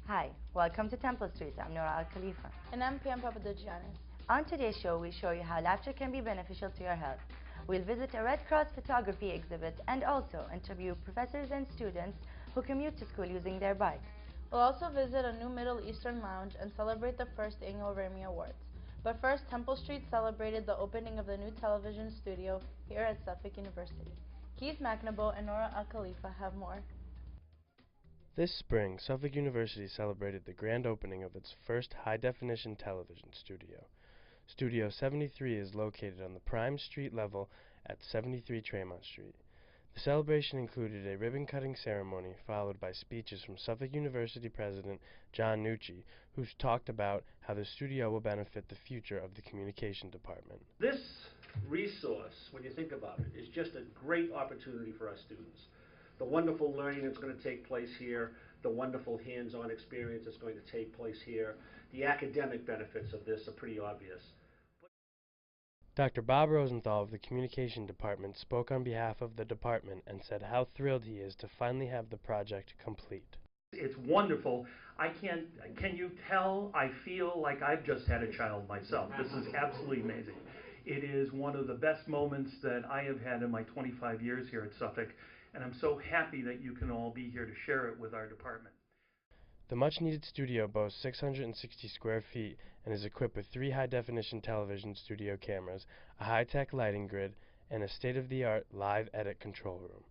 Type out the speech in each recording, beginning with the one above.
Hi, welcome to Temple Street. I'm Nora Al-Khalifa. And I'm Pam Papadogiannis. On today's show, we show you how laughter can be beneficial to your health. We'll visit a Red Cross photography exhibit and also interview professors and students who commute to school using their bikes. We'll also visit a new Middle Eastern lounge and celebrate the first annual Rammy Awards. But first, Temple Street celebrated the opening of the new television studio here at Suffolk University. Keith McNaboe and Nora Al-Khalifa have more. This spring, Suffolk University celebrated the grand opening of its first high-definition television studio. Studio 73 is located on the prime street level at 73 Tremont Street. The celebration included a ribbon-cutting ceremony followed by speeches from Suffolk University President John Nucci, who talked about how the studio will benefit the future of the communication department. This resource, when you think about it, is just a great opportunity for our students. The wonderful learning that's going to take place here, the wonderful hands-on experience that's going to take place here, the academic benefits of this are pretty obvious. Dr. Bob Rosenthal of the Communication Department spoke on behalf of the department and said how thrilled he is to finally have the project complete. It's wonderful. Can you tell? I feel like I've just had a child myself. This is absolutely amazing. It is one of the best moments that I have had in my 25 years here at Suffolk, and I'm so happy that you can all be here to share it with our department. The much-needed studio boasts 660 square feet and is equipped with 3 high-definition television studio cameras, a high-tech lighting grid, and a state-of-the-art live edit control room.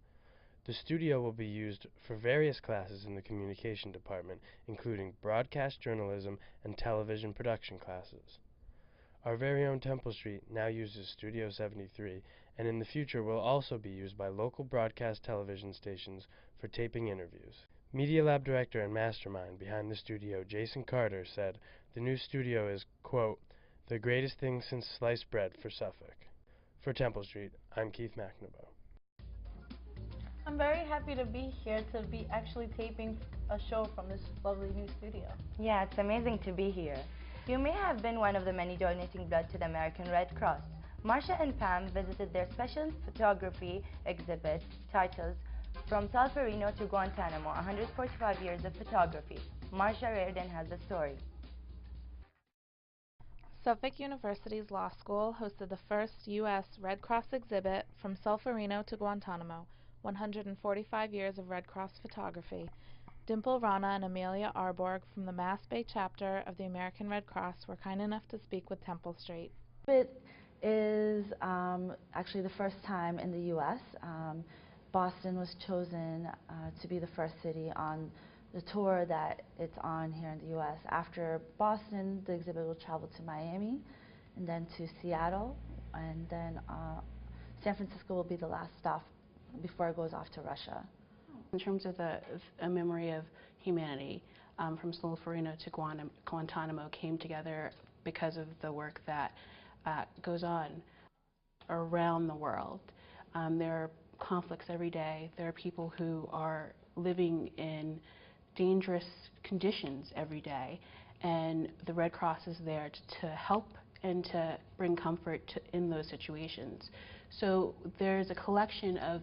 The studio will be used for various classes in the communication department, including broadcast journalism and television production classes. Our very own Temple Street now uses Studio 73, and in the future will also be used by local broadcast television stations for taping interviews. Media Lab Director and mastermind behind the studio, Jason Carter, said, "The new studio is, quote, the greatest thing since sliced bread for Suffolk." For Temple Street, I'm Keith McNaboe. I'm very happy to be here to be actually taping a show from this lovely new studio. Yeah, it's amazing to be here. You may have been one of the many donating blood to the American Red Cross. Marcia and Pam visited their special photography exhibit titled From Solferino to Guantanamo, 145 Years of Photography. Marcia Reardon has the story. Suffolk University's Law School hosted the first U.S. Red Cross exhibit From Solferino to Guantanamo, 145 Years of Red Cross Photography. Dimple Rana and Amelia Arborg from the Mass Bay chapter of the American Red Cross were kind enough to speak with Temple Street. It is actually the first time in the U.S. Boston was chosen to be the first city on the tour that it's on here in the U.S. After Boston, the exhibit will travel to Miami, and then to Seattle, and then San Francisco will be the last stop before it goes off to Russia. In terms of a memory of humanity, From Solferino to Guantanamo came together because of the work that goes on around the world. There are conflicts every day. There are people who are living in dangerous conditions every day, and the Red Cross is there to help and to bring comfort in those situations. So there's a collection of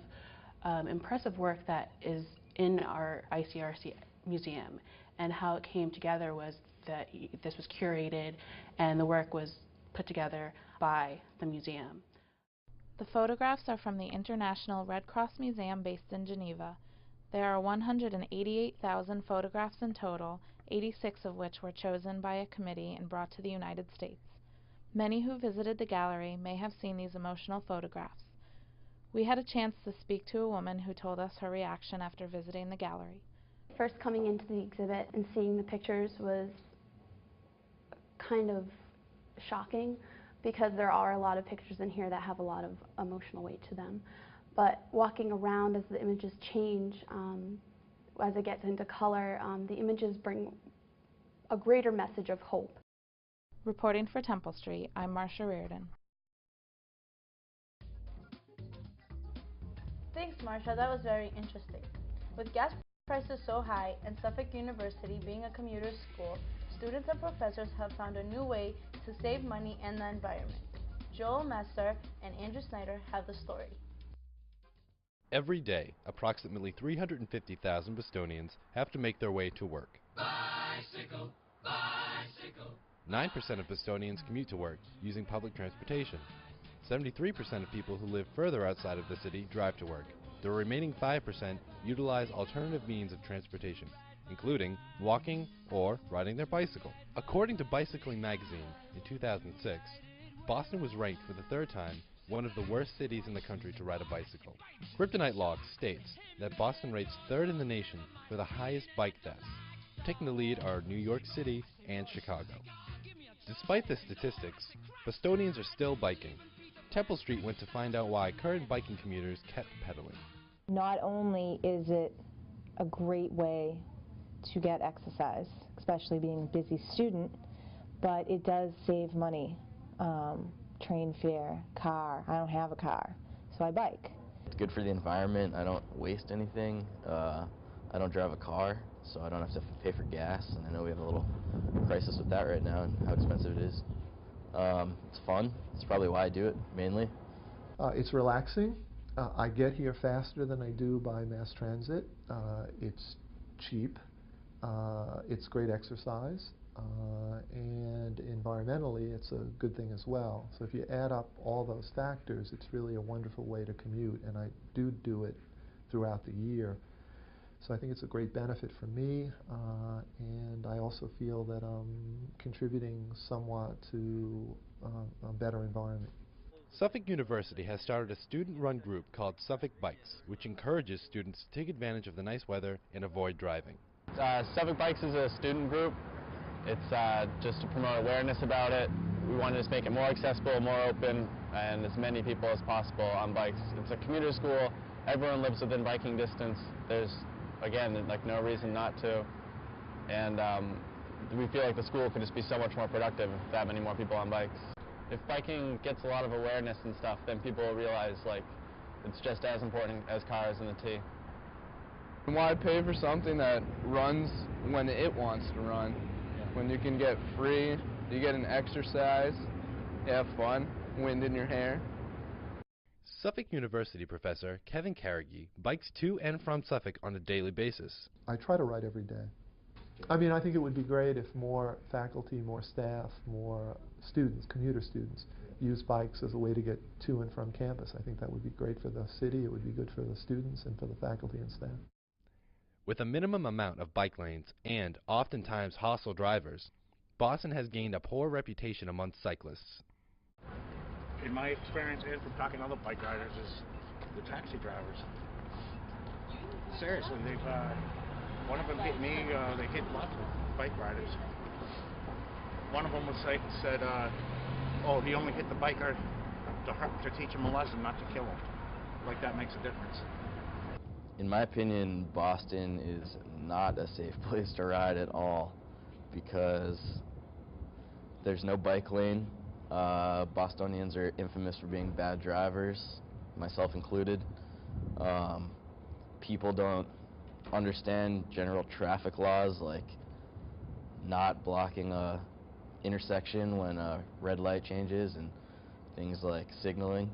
impressive work that is in our ICRC museum, and how it came together was that this was curated and the work was put together by the museum. The photographs are from the International Red Cross Museum based in Geneva. There are 188,000 photographs in total, 86 of which were chosen by a committee and brought to the United States. Many who visited the gallery may have seen these emotional photographs. We had a chance to speak to a woman who told us her reaction after visiting the gallery. First coming into the exhibit and seeing the pictures was kind of shocking, because there are a lot of pictures in here that have a lot of emotional weight to them. But walking around as the images change, as it gets into color, the images bring a greater message of hope. Reporting for Temple Street, I'm Marcia Reardon. Thanks, Marcia. That was very interesting. With gas prices so high and Suffolk University being a commuter school, students and professors have found a new way to save money and the environment. Joel Messer and Andrew Snyder have the story. Every day, approximately 350,000 Bostonians have to make their way to work. 9% of Bostonians commute to work using public transportation. 73% of people who live further outside of the city drive to work. The remaining 5% utilize alternative means of transportation, including walking or riding their bicycle. According to Bicycling magazine in 2006, Boston was ranked for the third time one of the worst cities in the country to ride a bicycle. Kryptonite Log states that Boston rates third in the nation for the highest bike deaths. Taking the lead are New York City and Chicago. Despite the statistics, Bostonians are still biking. Temple Street went to find out why current biking commuters kept pedaling. Not only is it a great way to get exercise, especially being a busy student, but it does save money. Train fare, car. I don't have a car, so I bike. It's good for the environment. I don't waste anything. I don't drive a car, so I don't have to pay for gas, and I know we have a little crisis with that right now and how expensive it is. It's fun. It's probably why I do it, mainly. It's relaxing. I get here faster than I do by mass transit. It's cheap. It's great exercise. And environmentally, it's a good thing as well. So if you add up all those factors, it's really a wonderful way to commute, and I do it throughout the year. So I think it's a great benefit for me, and I also feel that I'm contributing somewhat to a better environment. Suffolk University has started a student-run group called Suffolk Bikes, which encourages students to take advantage of the nice weather and avoid driving. Suffolk Bikes is a student group. It's just to promote awareness about it. We want to just make it more accessible, more open, and as many people as possible on bikes. It's a commuter school. Everyone lives within biking distance. There's, again, like no reason not to. And we feel like the school could just be so much more productive if that many more people on bikes. If biking gets a lot of awareness and stuff, then people will realize like it's just as important as cars and the T. Why pay for something that runs when it wants to run? When you can get free, you get an exercise, you have fun, wind in your hair. Suffolk University professor Kevin Carrigy bikes to and from Suffolk on a daily basis. I try to ride every day. I mean, I think it would be great if more faculty, more staff, more students, commuter students, use bikes as a way to get to and from campus. I think that would be great for the city, it would be good for the students and for the faculty and staff. With a minimum amount of bike lanes and oftentimes hostile drivers, Boston has gained a poor reputation amongst cyclists. In my experience and from talking to other bike riders is the taxi drivers. Seriously, one of them hit me, they hit lots of bike riders. One of them said, oh, he only hit the biker to teach him a lesson, not to kill him. Like that makes a difference. In my opinion, Boston is not a safe place to ride at all because there's no bike lane. Bostonians are infamous for being bad drivers, myself included. People don't understand general traffic laws like not blocking a intersection when a red light changes and things like signaling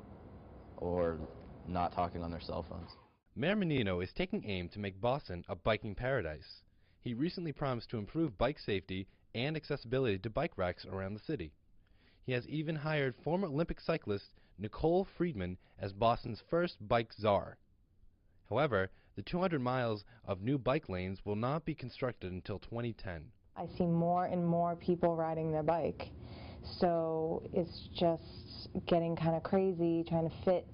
or not talking on their cell phones. Mayor Menino is taking aim to make Boston a biking paradise. He recently promised to improve bike safety and accessibility to bike racks around the city. He has even hired former Olympic cyclist Nicole Friedman as Boston's first bike czar. However, the 200 miles of new bike lanes will not be constructed until 2010. I see more and more people riding their bike, so it's just getting kind of crazy trying to fit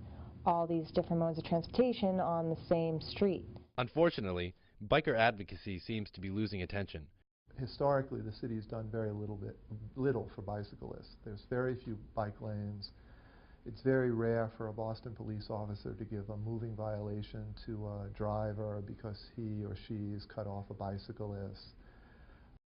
all these different modes of transportation on the same street. Unfortunately, biker advocacy seems to be losing attention. Historically, the city's done very little for bicyclists. There's very few bike lanes. It's very rare for a Boston police officer to give a moving violation to a driver because he or she is cut off a bicyclist.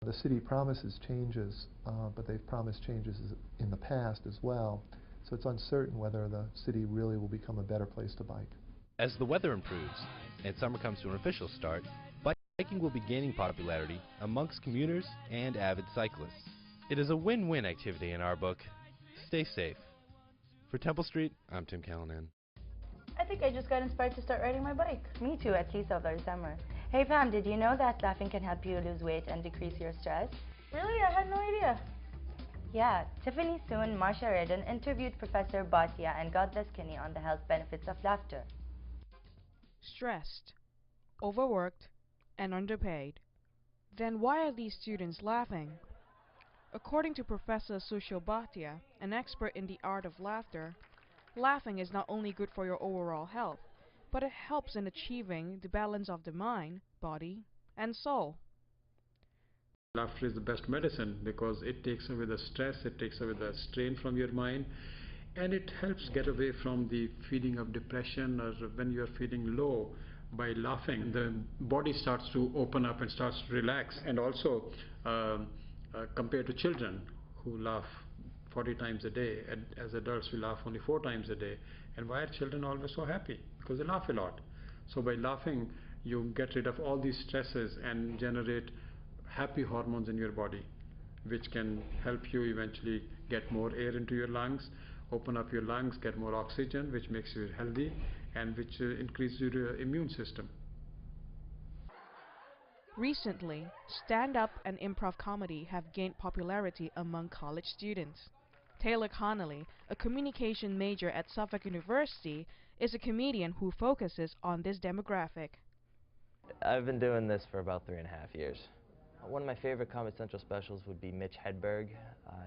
The city promises changes, but they've promised changes in the past as well. So it's uncertain whether the city really will become a better place to bike. As the weather improves and summer comes to an official start, biking will be gaining popularity amongst commuters and avid cyclists. It is a win-win activity in our book. Stay safe. For Temple Street, I'm Tim Callanan. I think I just got inspired to start riding my bike. Me too, at least over the summer. Hey Pam, did you know that laughing can help you lose weight and decrease your stress? Really? I had no idea. Yeah, Tiffany Soon, Marcia Redden interviewed Professor Bhatia and got the skinny on the health benefits of laughter. Stressed, overworked, and underpaid. Then why are these students laughing? According to Professor Sushil Bhatia, an expert in the art of laughter, laughing is not only good for your overall health, but it helps in achieving the balance of the mind, body, and soul. Laughter is the best medicine because it takes away the stress, it takes away the strain from your mind, and it helps get away from the feeling of depression or when you are feeling low. By laughing, the body starts to open up and starts to relax. And also, compared to children who laugh 40 times a day, as adults we laugh only 4 times a day. And why are children always so happy? Because they laugh a lot. So by laughing, you get rid of all these stresses and generate happy hormones in your body, which can help you eventually get more air into your lungs, open up your lungs, get more oxygen, which makes you healthy, and which increases your immune system. Recently, stand-up and improv comedy have gained popularity among college students. Taylor Connolly, a communication major at Suffolk University, is a comedian who focuses on this demographic. I've been doing this for about 3.5 years. One of my favorite Comedy Central specials would be Mitch Hedberg.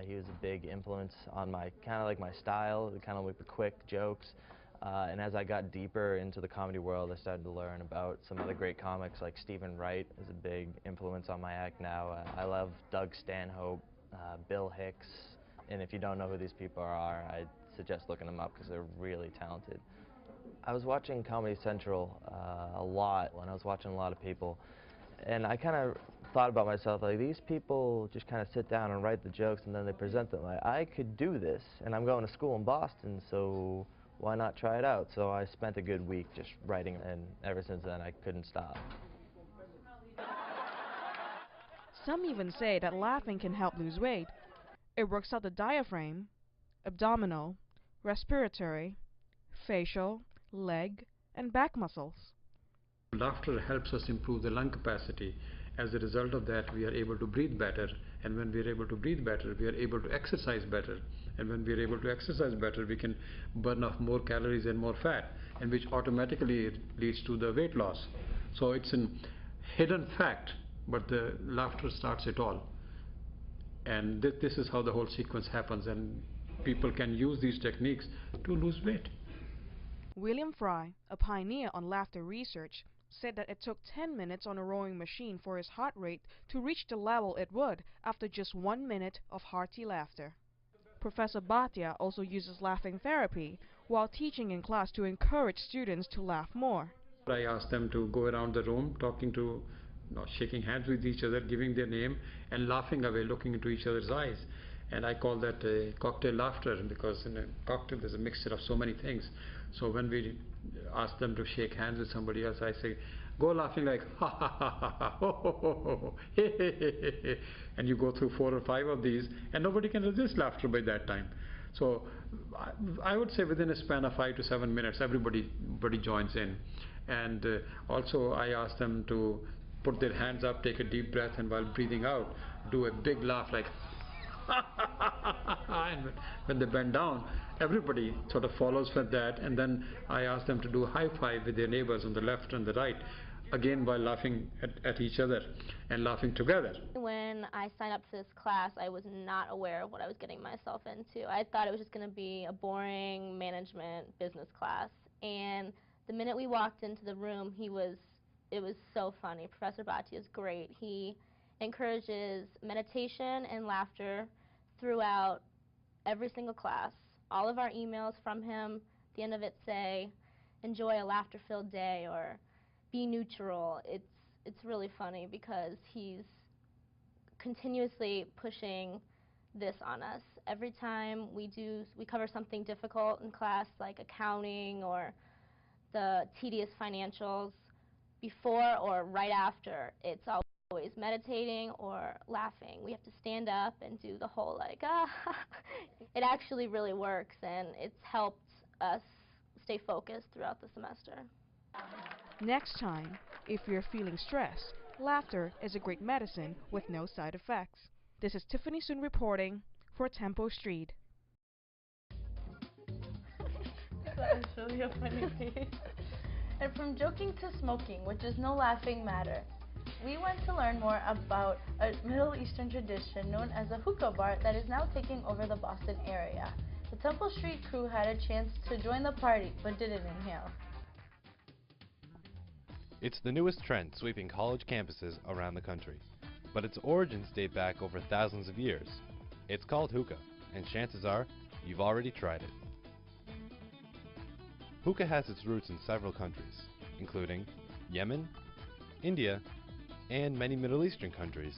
He was a big influence on my my style, kind of like the quick jokes. And as I got deeper into the comedy world, I started to learn about some other great comics, like Stephen Wright is a big influence on my act now. I love Doug Stanhope, Bill Hicks, and if you don't know who these people are, I suggest looking them up because they're really talented. I was watching Comedy Central a lot when I was watching a lot of people, and I kind of thought about myself, like, these people just kind of sit down and write the jokes and then they present them. Like, I could do this, and I'm going to school in Boston, so why not try it out? So I spent a good week just writing, and ever since then I couldn't stop. Some even say that laughing can help lose weight. It works out the diaphragm, abdominal, respiratory, facial, leg, and back muscles. Laughter helps us improve the lung capacity. As a result of that, we are able to breathe better, and when we are able to breathe better, we are able to exercise better, and when we are able to exercise better, we can burn off more calories and more fat, and which automatically leads to the weight loss. So it's a hidden fact, but the laughter starts it all, and this is how the whole sequence happens, and people can use these techniques to lose weight. William Fry, a pioneer on laughter research, said that it took 10 minutes on a rowing machine for his heart rate to reach the level it would after just 1 minute of hearty laughter. Professor Bhatia also uses laughing therapy while teaching in class to encourage students to laugh more. I ask them to go around the room talking to, shaking hands with each other, giving their name and laughing away, looking into each other's eyes. And I call that cocktail laughter, because in a cocktail there's a mixture of so many things. So when we ask them to shake hands with somebody else, I say, go laughing like ha ha ha ha ha ho ho ho ho he he he he, and you go through 4 or 5 of these, and nobody can resist laughter by that time. So I would say within a span of 5 to 7 minutes, everybody joins in. And also I ask them to put their hands up, take a deep breath, and while breathing out, do a big laugh like and when they bend down, everybody sort of follows with that, and then I ask them to do a high five with their neighbors on the left and the right, again while laughing at each other and laughing together. When I signed up for this class, I was not aware of what I was getting myself into. I thought it was just going to be a boring management business class, and the minute we walked into the room, it was so funny. Professor Bhatia is great. He encourages meditation and laughter throughout every single class. All of our emails from him, at the end of it say, enjoy a laughter-filled day, or be neutral. It's really funny because he's continuously pushing this on us. Every time we cover something difficult in class, like accounting or the tedious financials, before or right after, it's always meditating or laughing. We have to stand up and do the whole like, ah. It actually really works, and it's helped us stay focused throughout the semester. Next time, If you're feeling stressed, laughter is a great medicine with no side effects. This is Tiffany Soon reporting for Tempo Street. That is really a funny piece. And from joking to smoking, which is no laughing matter, we went to learn more about a Middle Eastern tradition known as a hookah bar that is now taking over the Boston area. The Temple Street crew had a chance to join the party, but didn't inhale. It's the newest trend sweeping college campuses around the country, but its origins date back over thousands of years. It's called hookah, and chances are you've already tried it. Hookah has its roots in several countries, including Yemen, India, and many Middle Eastern countries.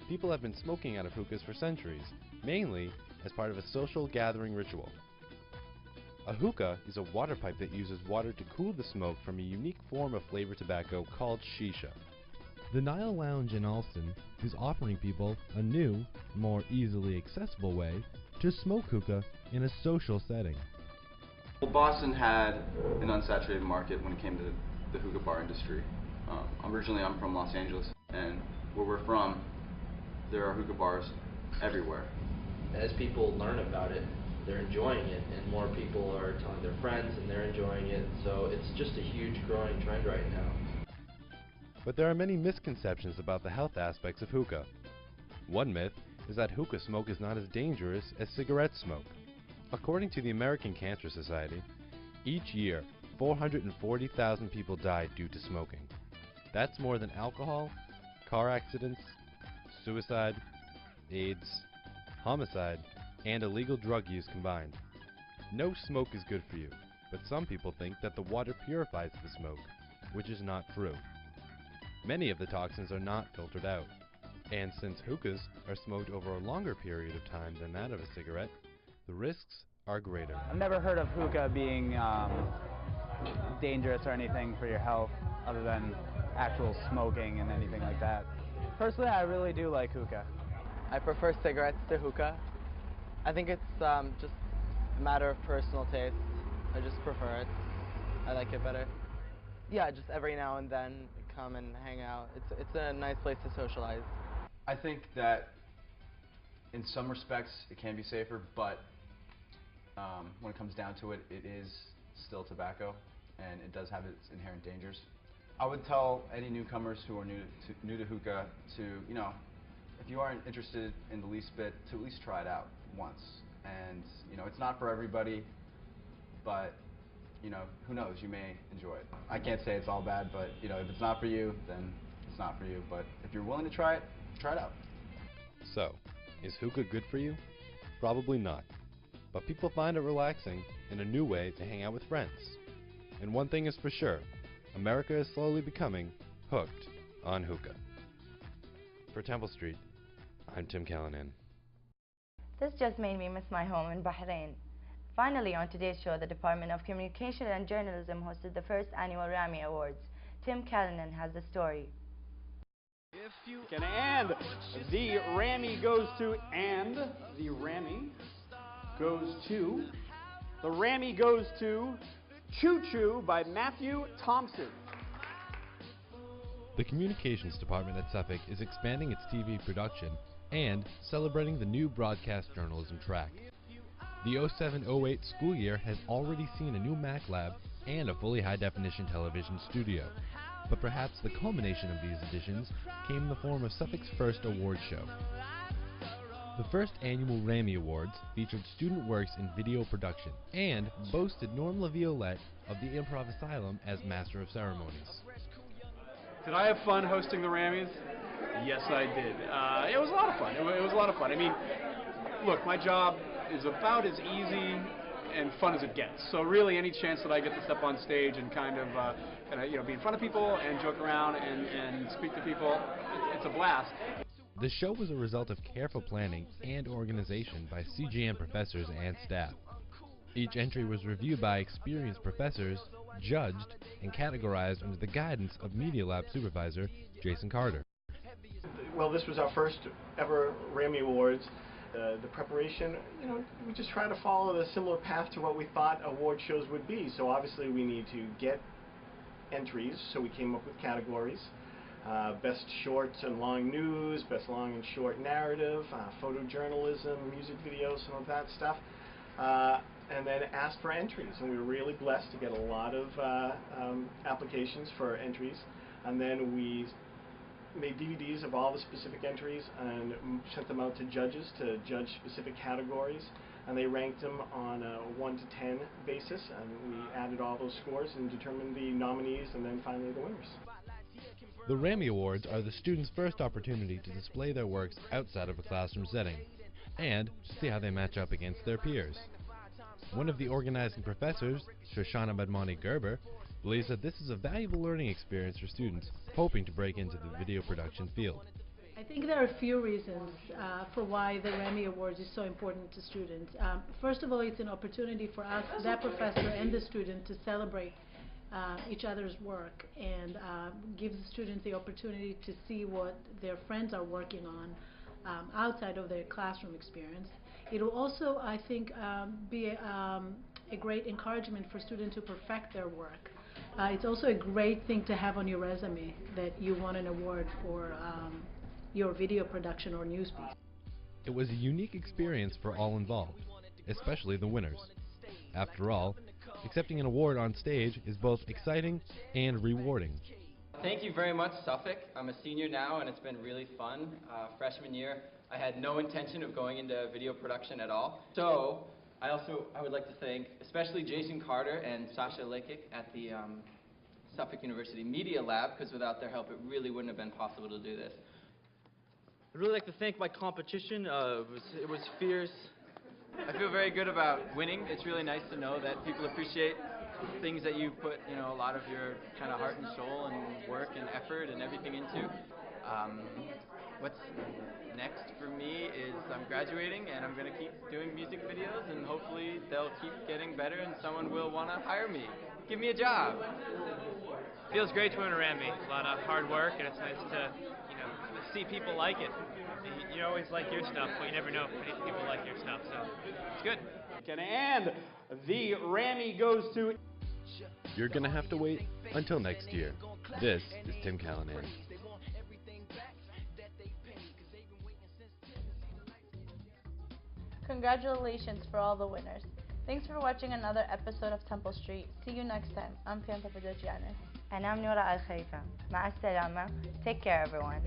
People have been smoking out of hookahs for centuries, mainly as part of a social gathering ritual. A hookah is a water pipe that uses water to cool the smoke from a unique form of flavored tobacco called shisha. The Nile Lounge in Alston is offering people a new, more easily accessible way to smoke hookah in a social setting. Well, Boston had an unsaturated market when it came to the hookah bar industry. Originally, I'm from Los Angeles, and where we're from, there are hookah bars everywhere. As people learn about it, they're enjoying it, and more people are telling their friends, and they're enjoying it, so it's just a huge growing trend right now. But there are many misconceptions about the health aspects of hookah. One myth is that hookah smoke is not as dangerous as cigarette smoke. According to the American Cancer Society, each year 440,000 people die due to smoking. That's more than alcohol, car accidents, suicide, AIDS, homicide, and illegal drug use combined. No smoke is good for you, but some people think that the water purifies the smoke, which is not true. Many of the toxins are not filtered out, and since hookahs are smoked over a longer period of time than that of a cigarette, the risks are greater. I've never heard of hookah being dangerous or anything for your health other than actual smoking and anything like that. Personally, I really do like hookah. I prefer cigarettes to hookah. I think it's just a matter of personal taste. I just prefer it. I like it better. Yeah, just every now and then come and hang out. It's a nice place to socialize. I think that in some respects it can be safer, but when it comes down to it, it is still tobacco, and it does have its inherent dangers. I would tell any newcomers who are new to hookah to, if you aren't interested in the least bit, to at least try it out once. And it's not for everybody, but who knows, you may enjoy it. I can't say it's all bad, but if it's not for you, then it's not for you. But if you're willing to try it out. So, is hookah good for you? Probably not. But people find it relaxing and a new way to hang out with friends. And one thing is for sure, America is slowly becoming hooked on hookah. For Temple Street, I'm Tim Callanan. This just made me miss my home in Bahrain. Finally, on today's show, the Department of Communication and Journalism hosted the first annual Rammy Awards. Tim Callanan has the story. And the Rammy goes to, and the Rammy goes to, the Rammy goes to Choo Choo by Matthew Thompson. The Communications Department at Suffolk is expanding its TV production and celebrating the new broadcast journalism track. The 07-08 school year has already seen a new Mac lab and a fully high-definition television studio. But perhaps the culmination of these additions came in the form of Suffolk's first award show. The first annual Rammy Awards featured student works in video production and boasted Norm LaViolette of the Improv Asylum as Master of Ceremonies. Did I have fun hosting the Rammys? Yes, I did. It was a lot of fun. It was a lot of fun. I mean, look, my job is about as easy and fun as it gets. So really, any chance that I get to step on stage and kind of be in front of people and joke around and speak to people, it's a blast. The show was a result of careful planning and organization by CGM professors and staff. Each entry was reviewed by experienced professors, judged, and categorized under the guidance of Media Lab supervisor Jason Carter. Well, this was our first ever Rammy Awards. The preparation, we just try to follow the similar path to what we thought award shows would be. So obviously we need to get entries, so we came up with categories. Best short and long news, best long and short narrative, photojournalism, music videos, some of that stuff. And then asked for entries, and we were really blessed to get a lot of applications for entries. And then we made DVDs of all the specific entries and sent them out to judges to judge specific categories, and they ranked them on a 1 to 10 basis, and we added all those scores and determined the nominees and then finally the winners. The Rammy Awards are the students' first opportunity to display their works outside of a classroom setting and to see how they match up against their peers. One of the organizing professors, Shoshana Badmani-Gerber, believes that this is a valuable learning experience for students hoping to break into the video production field. I think there are a few reasons for why the Rammy Awards is so important to students. First of all, it's an opportunity for us, that professor and the student, to celebrate each other's work, and gives the students the opportunity to see what their friends are working on outside of their classroom experience. It will also, I think, be a great encouragement for students to perfect their work. It's also a great thing to have on your resume that you won an award for your video production or news piece. It was a unique experience for all involved, especially the winners. After all, accepting an award on stage is both exciting and rewarding. Thank you very much, Suffolk. I'm a senior now, and it's been really fun. Freshman year, I had no intention of going into video production at all. So I would like to thank especially Jason Carter and Sasha Lekic at the Suffolk University Media Lab, because without their help it really wouldn't have been possible to do this. I'd really like to thank my competition. It was fierce. I feel very good about winning. It's really nice to know that people appreciate things that you put, a lot of your kind of heart and soul and work and effort and everything into. What's next for me is I'm graduating and I'm going to keep doing music videos, and hopefully they'll keep getting better and someone will want to hire me. Give me a job. Feels great to win a Rammy. A lot of hard work, and it's nice to, see people like it. You always like your stuff, but you never know if people like your stuff, so it's good. And the Rammy goes to... You're gonna have to wait until next year. This is Tim Callanan. Congratulations for all the winners. Thanks for watching another episode of Temple Street. See you next time. I'm Pam Papadogiannis. And I'm Noura Al Khalifa. مع السلامة. Take care, everyone.